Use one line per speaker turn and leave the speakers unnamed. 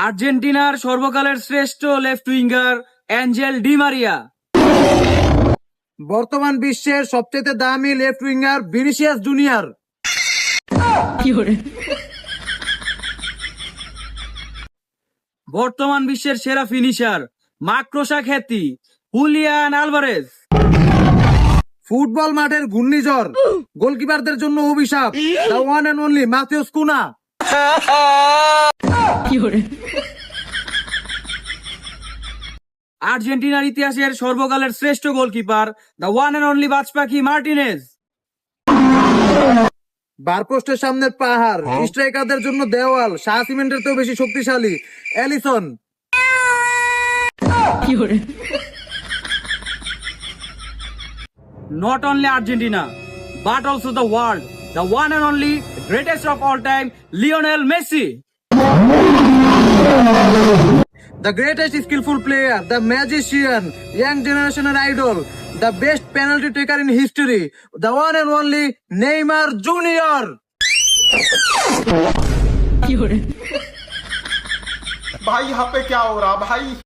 আর্জেন্টিনার সর্বকালের শ্রেষ্ঠ left winger Angel Di Maria.
বর্তমান বিশ্বের সবচেয়ে দামি লেফট উইঙ্গার ভিনিসিয়াস জুনিয়র।
বর্তমান বিশ্বের সেরা ফিনিশার মাক্রোসা খ্যাতি হুলিয়ান আলভারেজ।
ফুটবল মাঠের ঘূর্ণিঝড়, গোলকিপারদের জন্য অভিশাপ, the one and only Matheus Cunha.
আর্জেন্টিনার ইতিহাসের সর্বকালের শ্রেষ্ঠ goalkeeper the one and only বাজপাখি মার্টিনেজ।
বারপোস্টের সামনের পাহাড়, স্ট্রাইকারদের জন্য দেওয়াল, শাহ সিমেন্টের তো বেশি শক্তিশালী Ellison.
Not only Argentina, but also the world, the one and only greatest of all time, Lionel Messi.
The greatest skillful player, the magician, young generational idol, the best penalty taker in history, the one and only Neymar Junior.
भाई यहाँ पे क्या हो रहा भाई।